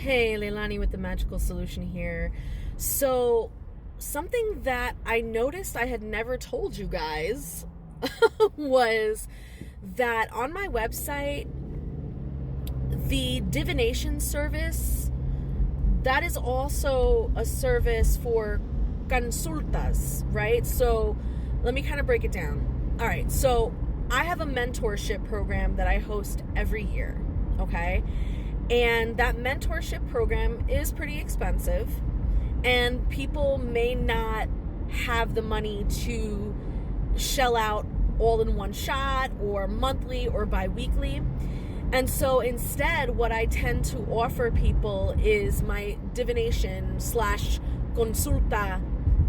Hey, Leilani with the Magical Solution here. So, something that I noticed I had never told you guys was that on my website, the divination service, that is also a service for consultas, right? So, let me kind of break it down. All right, so I have a mentorship program that I host every year, okay? And that mentorship program is pretty expensive, and people may not have the money to shell out all in one shot or monthly or bi-weekly. And so instead, what I tend to offer people is my divination / consulta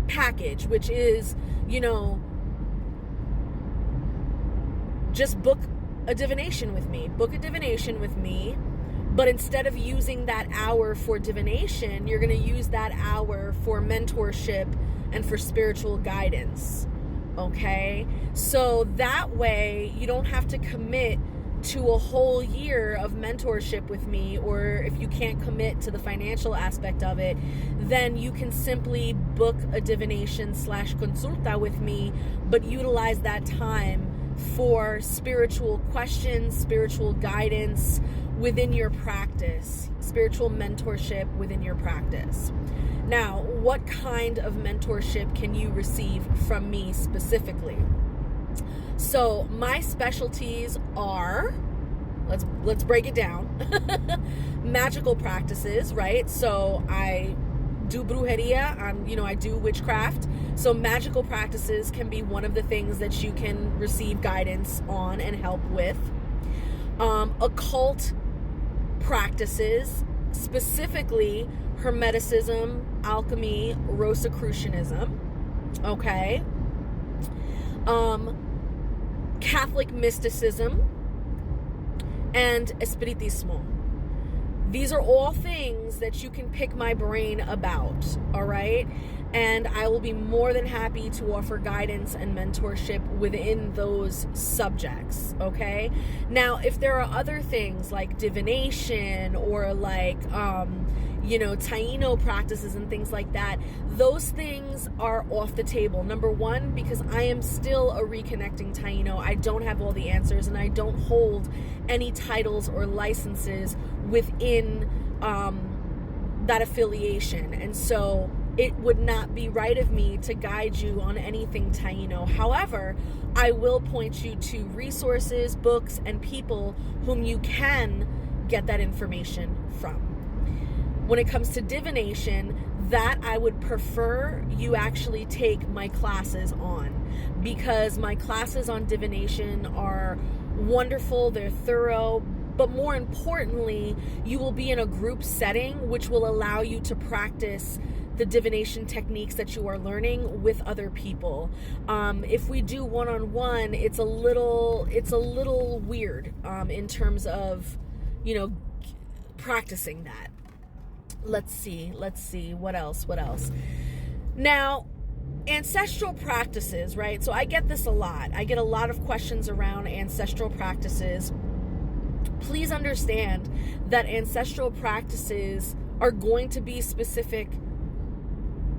package, which is, just book a divination with me. Book a divination with me. But instead of using that hour for divination, you're going to use that hour for mentorship and for spiritual guidance. Okay? So that way, you don't have to commit to a whole year of mentorship with me, or if you can't commit to the financial aspect of it, then you can simply book a divination / consulta with me, but utilize that time for spiritual questions, spiritual guidance within your practice, spiritual mentorship within your practice. Now, what kind of mentorship can you receive from me specifically? So my specialties are, let's break it down. Magical practices, right? So I do brujeria, I do witchcraft. So magical practices can be one of the things that you can receive guidance on and help with. Occult practices, specifically Hermeticism, alchemy, Rosicrucianism, okay? Catholic mysticism, and Espiritismo. These are all things that you can pick my brain about, all right? And I will be more than happy to offer guidance and mentorship within those subjects, okay? Now, if there are other things like divination or like, Taino practices and things like that, those things are off the table. Number one, because I am still a reconnecting Taino. I don't have all the answers, and I don't hold any titles or licenses within that affiliation. And so it would not be right of me to guide you on anything Taino. However, I will point you to resources, books, and people whom you can get that information from. When it comes to divination, that I would prefer you actually take my classes on, because my classes on divination are wonderful, they're thorough, but more importantly, you will be in a group setting, which will allow you to practice the divination techniques that you are learning with other people. If we do one-on-one, it's a little weird in terms of, practicing that. Let's see, what else? Now, ancestral practices, right? So I get this a lot. I get a lot of questions around ancestral practices. Please understand that ancestral practices are going to be specific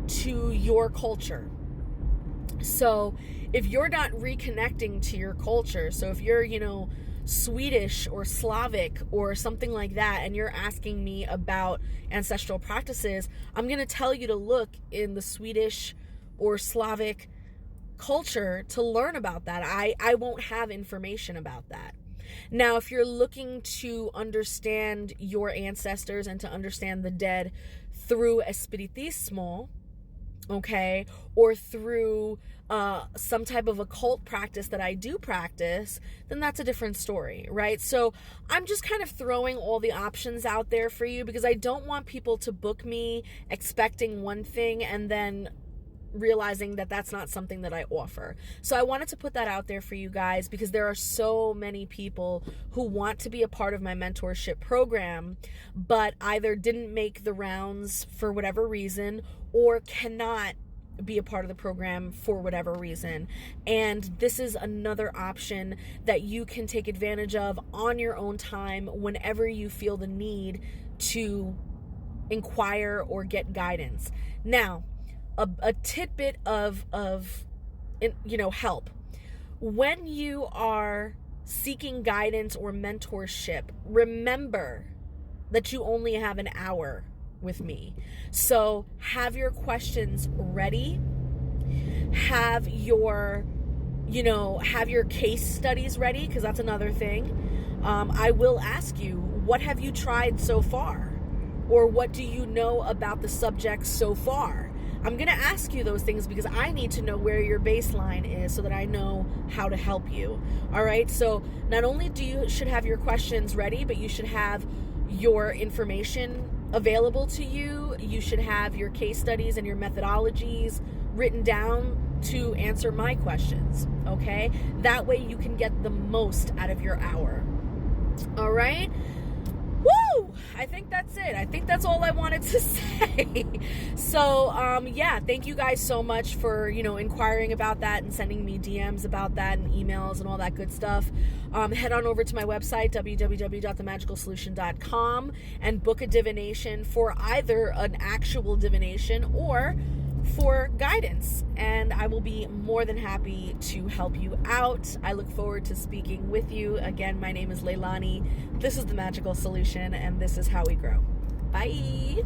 to your culture. So if you're not reconnecting to your culture, so if you're, Swedish or Slavic or something like that, and you're asking me about ancestral practices, I'm going to tell you to look in the Swedish or Slavic culture to learn about that. I won't have information about that. Now, if you're looking to understand your ancestors and to understand the dead through Espiritismo, okay, or through some type of occult practice that I do practice, then that's a different story, right? So I'm just kind of throwing all the options out there for you, because I don't want people to book me expecting one thing and then realizing that that's not something that I offer. So I wanted to put that out there for you guys, because there are so many people who want to be a part of my mentorship program, but either didn't make the rounds for whatever reason, or cannot be a part of the program for whatever reason. And this is another option that you can take advantage of on your own time whenever you feel the need to inquire or get guidance. Now, a tidbit of help. When you are seeking guidance or mentorship, remember that you only have an hour with me. So have your questions ready. Have your case studies ready, because that's another thing. I will ask you, what have you tried so far? Or what do you know about the subject so far? I'm going to ask you those things because I need to know where your baseline is so that I know how to help you. All right. So not only should have your questions ready, but you should have your information available to you. You should have your case studies and your methodologies written down to answer my questions. Okay. That way you can get the most out of your hour. All right. Woo! I think that's it. I think that's all I wanted to say. So, thank you guys so much for, inquiring about that and sending me DMs about that and emails and all that good stuff. Head on over to my website, www.themagicalsolution.com, and book a divination for either an actual divination or for guidance, and I will be more than happy to help you out. I look forward to speaking with you. Again, my name is Leilani. This is The Magical Solution, and this is how we grow. Bye.